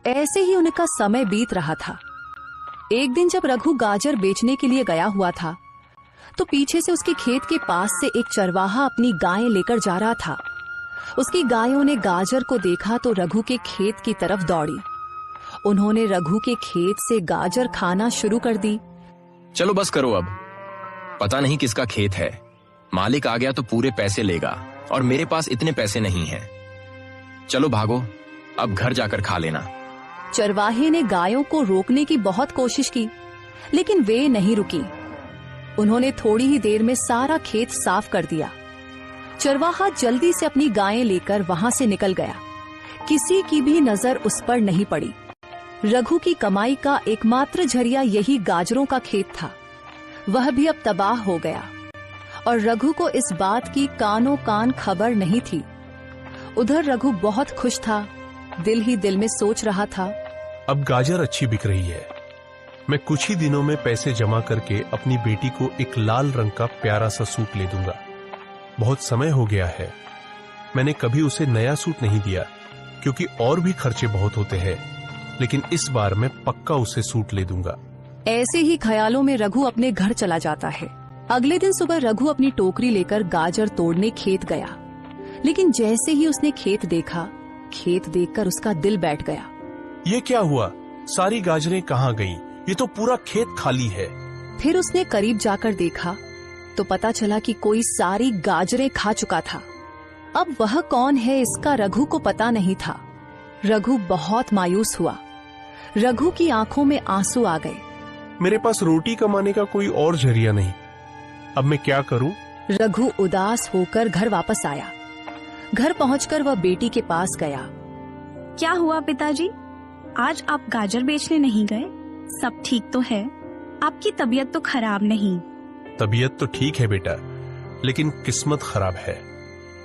ऐसे ही उनका समय बीत रहा था। एक दिन जब रघु गाजर बेचने के लिए गया हुआ था तो पीछे से उसके खेत के पास से एक चरवाहा अपनी गायें लेकर जा रहा था। उसकी गायों ने गाजर को देखा तो रघु के खेत की तरफ दौड़ी। उन्होंने रघु के खेत से गाजर खाना शुरू कर दी। चलो बस करो अब, पता नहीं किसका खेत है, मालिक आ गया तो पूरे पैसे लेगा और मेरे पास इतने पैसे नहीं हैं। चलो भागो, अब घर जाकर खा लेना। चरवाहे ने गायों को रोकने की बहुत कोशिश की, लेकिन वे नहीं रुकी। उन्होंने थोड़ी ही देर में सारा खेत साफ कर दिया। चरवाहा जल्दी से अपनी गायें लेकर वहां से निकल गया। किसी की भी नजर उस पर नहीं पड़ी। रघु की कमाई का एकमात्र जरिया यही गाजरों का खेत था। वह भी अब तबाह हो गया और रघु को इस बात की कानों कान खबर नहीं थी। उधर रघु बहुत खुश था, दिल ही दिल में सोच रहा था, अब गाजर अच्छी बिक रही है। मैं कुछ ही दिनों में पैसे जमा करके अपनी बेटी को एक लाल रंग का प्यारा सा सूट ले दूंगा। बहुत समय हो गया है, मैंने कभी उसे नया सूट नहीं दिया क्योंकि और भी खर्चे बहुत होते हैं, लेकिन इस बार मैं पक्का उसे सूट ले दूंगा। ऐसे ही ख्यालों में रघु अपने घर चला जाता है। अगले दिन सुबह रघु अपनी टोकरी लेकर गाजर तोड़ने खेत गया, लेकिन जैसे ही उसने खेत देखा, खेत देखकर उसका दिल बैठ गया। ये क्या हुआ? सारी गाजरें कहाँ गईं? ये तो पूरा खेत खाली है। फिर उसने करीब जाकर देखा तो पता चला कि कोई सारी गाजरें खा चुका था। अब वह कौन है इसका रघु को पता नहीं था। रघु बहुत मायूस हुआ। रघु की आंखों में आंसू आ गए। मेरे पास रोटी कमाने का कोई और जरिया नहीं, अब मैं क्या करूं? रघु उदास होकर घर वापस आया। घर पहुंचकर वह बेटी के पास गया। क्या हुआ पिताजी, आज आप गाजर बेचने नहीं गए? सब ठीक तो है? आपकी तबीयत तो खराब नहीं? तबीयत तो ठीक है बेटा, लेकिन किस्मत खराब है।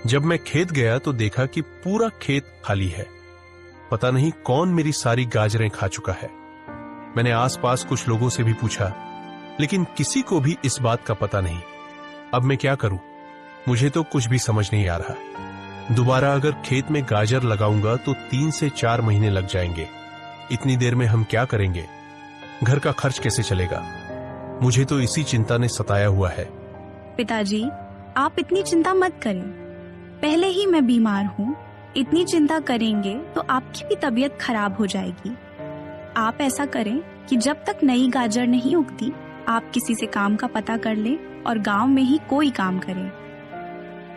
जब मैं खेत गया तो देखा कि पूरा खेत खाली है। पता नहीं कौन मेरी सारी गाजरें खा चुका है। मैंने आसपास कुछ लोगों से भी पूछा, लेकिन किसी को भी इस बात का पता नहीं। अब मैं क्या करूं? मुझे तो कुछ भी समझ नहीं आ रहा। दोबारा अगर खेत में गाजर लगाऊंगा तो 3 से 4 महीने लग जाएंगे। इतनी देर में हम क्या करेंगे? घर का खर्च कैसे चलेगा? मुझे तो इसी चिंता ने सताया हुआ है। पिताजी, आप इतनी चिंता मत करें। पहले ही मैं बीमार हूँ, इतनी चिंता करेंगे तो आपकी भी तबीयत खराब हो जाएगी। आप ऐसा करें कि जब तक नई गाजर नहीं उगती, आप किसी से काम का पता कर लें और गांव में ही कोई काम करें।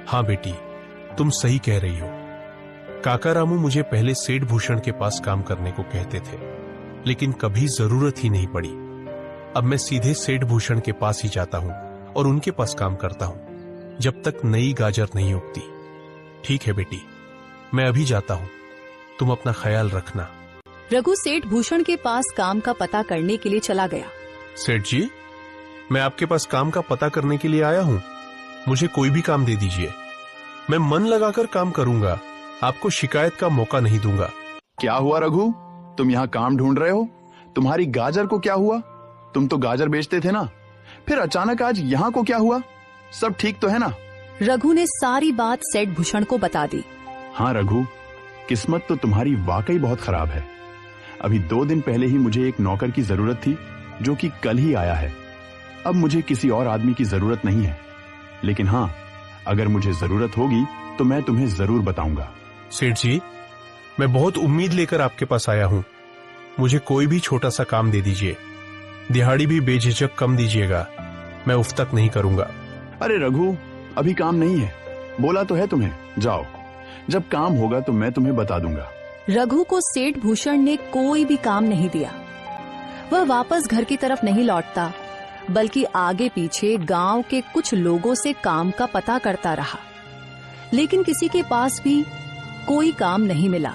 हाँ बेटी, तुम सही कह रही हो। काका रामू मुझे पहले सेठ भूषण के पास काम करने को कहते थे, लेकिन कभी जरूरत ही नहीं पड़ी। अब मैं सीधे सेठ भूषण के पास ही जाता हूँ और उनके पास काम करता हूँ जब तक नई गाजर नहीं उगती। ठीक है बेटी, मैं अभी जाता हूँ, तुम अपना ख्याल रखना। रघु सेठ भूषण के पास काम का पता करने के लिए चला गया। सेठ जी, मैं आपके पास काम का पता करने के लिए आया हूँ। मुझे कोई भी काम दे दीजिए, मैं मन लगाकर काम करूंगा। आपको शिकायत का मौका नहीं दूंगा। क्या हुआ रघु, तुम यहाँ काम ढूंढ रहे हो? तुम्हारी गाजर को क्या हुआ? तुम तो गाजर बेचते थे ना, फिर अचानक आज यहाँ को क्या हुआ? सब ठीक तो है ना? रघु ने सारी बात सेठ भूषण को बता दी। हाँ रघु, किस्मत तो तुम्हारी वाकई बहुत खराब है। अभी 2 दिन पहले ही मुझे एक नौकर की जरूरत थी, जो कि कल ही आया है। अब मुझे किसी और आदमी की जरूरत नहीं है, लेकिन हाँ, अगर मुझे जरूरत होगी तो मैं तुम्हें जरूर बताऊंगा। सेठ जी, मैं बहुत उम्मीद लेकर आपके पास आया हूँ। मुझे कोई भी छोटा सा काम दे दीजिए, दिहाड़ी भी बेझिझक कम दीजिएगा, मैं उफ तक नहीं करूंगा। अरे रघु, अभी काम नहीं है, बोला तो है तुम्हें। जाओ, जब काम होगा तो मैं तुम्हें बता दूंगा। रघु को सेठ भूषण ने कोई भी काम नहीं दिया। वह वापस घर की तरफ नहीं लौटता, बल्कि आगे पीछे गांव के कुछ लोगों से काम का पता करता रहा, लेकिन किसी के पास भी कोई काम नहीं मिला।